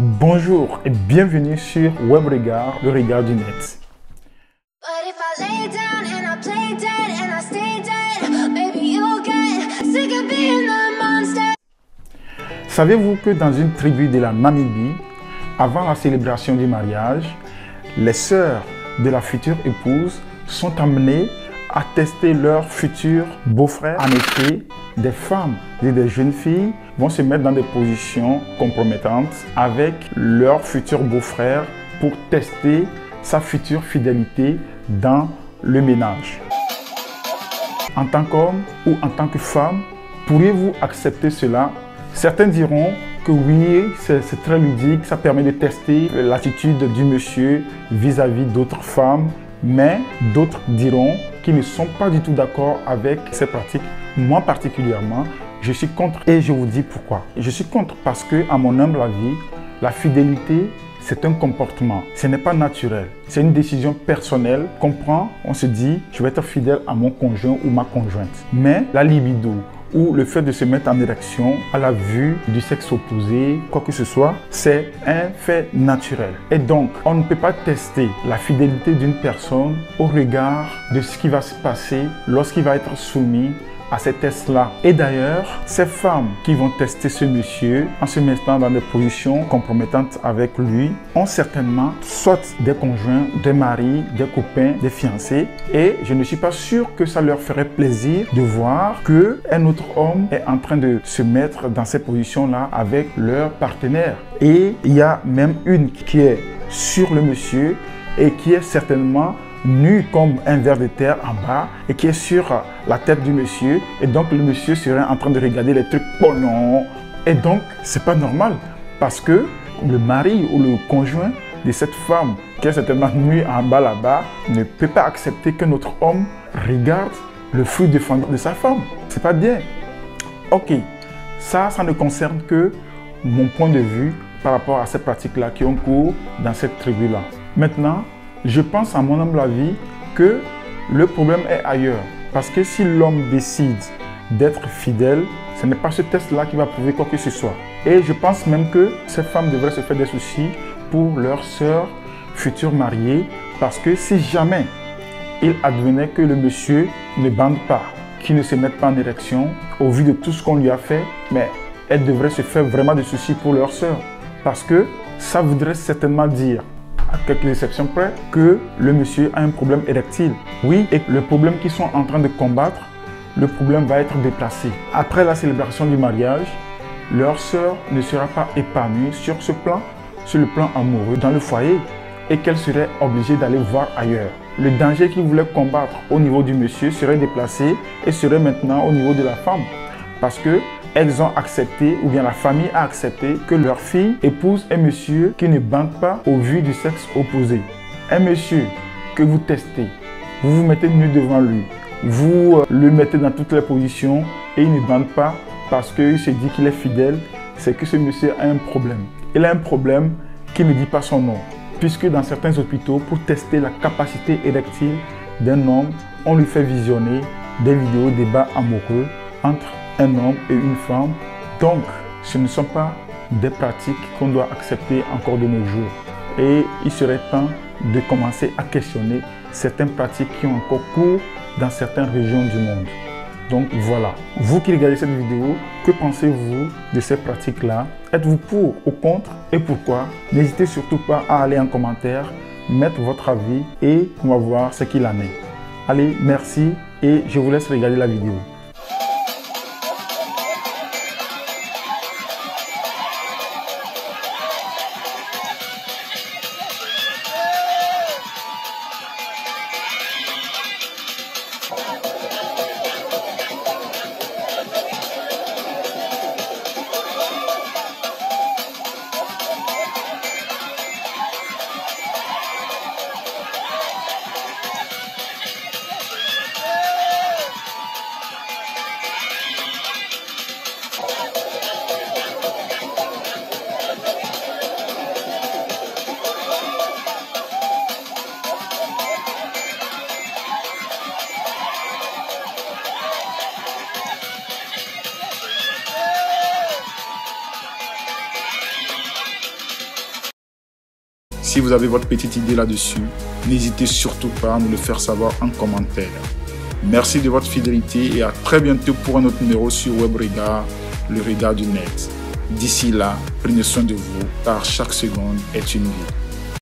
Bonjour et bienvenue sur WebRegard, le regard du net. Savez-vous que dans une tribu de la Namibie, avant la célébration du mariage, les sœurs de la future épouse sont amenées à tester leur futur beau-frère? En effet, des femmes et des jeunes filles vont se mettre dans des positions compromettantes avec leur futur beau-frère pour tester sa future fidélité dans le ménage. En tant qu'homme ou en tant que femme, pourriez-vous accepter cela? Certains diront que oui, c'est très ludique, ça permet de tester l'attitude du monsieur vis-à-vis d'autres femmes, mais d'autres diront qu'ils ne sont pas du tout d'accord avec ces pratiques. Moi particulièrement, je suis contre et je vous dis pourquoi. Je suis contre parce que, à mon humble avis, la fidélité, c'est un comportement. Ce n'est pas naturel. C'est une décision personnelle qu'on prend. On se dit, je vais être fidèle à mon conjoint ou ma conjointe. Mais la libido, ou le fait de se mettre en érection à la vue du sexe opposé, quoi que ce soit, c'est un fait naturel. Et donc, on ne peut pas tester la fidélité d'une personne au regard de ce qui va se passer lorsqu'il va être soumis à ces tests-là. Et d'ailleurs, ces femmes qui vont tester ce monsieur en se mettant dans des positions compromettantes avec lui ont certainement soit des conjoints, des maris, des copains, des fiancés. Et je ne suis pas sûr que ça leur ferait plaisir de voir qu'un autre homme est en train de se mettre dans ces positions-là avec leur partenaire. Et il y a même une qui est sur le monsieur et qui est certainement nu comme un ver de terre en bas et qui est sur la tête du monsieur, et donc le monsieur serait en train de regarder les trucs non. Et donc c'est pas normal parce que le mari ou le conjoint de cette femme qui est certainement nue en bas là-bas ne peut pas accepter qu'un autre homme regarde le fruit défendant de sa femme. C'est pas bien. Ok, ça ne concerne que mon point de vue par rapport à ces pratiques-là qui ont cours dans cette tribu-là. Maintenant, je pense à mon humble avis que le problème est ailleurs. Parce que si l'homme décide d'être fidèle, ce n'est pas ce test-là qui va prouver quoi que ce soit. Et je pense même que ces femmes devraient se faire des soucis pour leurs sœurs futures mariées. Parce que si jamais il advenait que le monsieur ne bande pas, qu'il ne se mette pas en érection, au vu de tout ce qu'on lui a fait, mais elles devraient se faire vraiment des soucis pour leurs sœurs. Parce que ça voudrait certainement dire, à quelques exceptions près, que le monsieur a un problème érectile. Oui, et le problème qu'ils sont en train de combattre, le problème va être déplacé. Après la célébration du mariage, leur sœur ne sera pas épanouie sur le plan amoureux dans le foyer, et qu'elle serait obligée d'aller voir ailleurs. Le danger qu'ils voulaient combattre au niveau du monsieur serait déplacé et serait maintenant au niveau de la femme. Parce que elles ont accepté, ou bien la famille a accepté, que leur fille épouse un monsieur qui ne bande pas au vu du sexe opposé. Un monsieur que vous testez, vous vous mettez nu devant lui, vous le mettez dans toutes les positions et il ne bande pas parce qu'il se dit qu'il est fidèle, c'est que ce monsieur a un problème. Il a un problème qui ne dit pas son nom. Puisque dans certains hôpitaux, pour tester la capacité érectile d'un homme, on lui fait visionner des vidéos débats amoureux entre un homme et une femme. Donc, ce ne sont pas des pratiques qu'on doit accepter encore de nos jours. Et il serait temps de commencer à questionner certaines pratiques qui ont encore cours dans certaines régions du monde. Donc voilà, vous qui regardez cette vidéo, que pensez-vous de ces pratiques-là? Êtes-vous pour ou contre et pourquoi? N'hésitez surtout pas à aller en commentaire, mettre votre avis et on va voir ce qu'il en est. Allez, merci et je vous laisse regarder la vidéo. Si vous avez votre petite idée là-dessus, n'hésitez surtout pas à nous le faire savoir en commentaire. Merci de votre fidélité et à très bientôt pour un autre numéro sur WebRegard, le regard du net. D'ici là, prenez soin de vous car chaque seconde est une vie.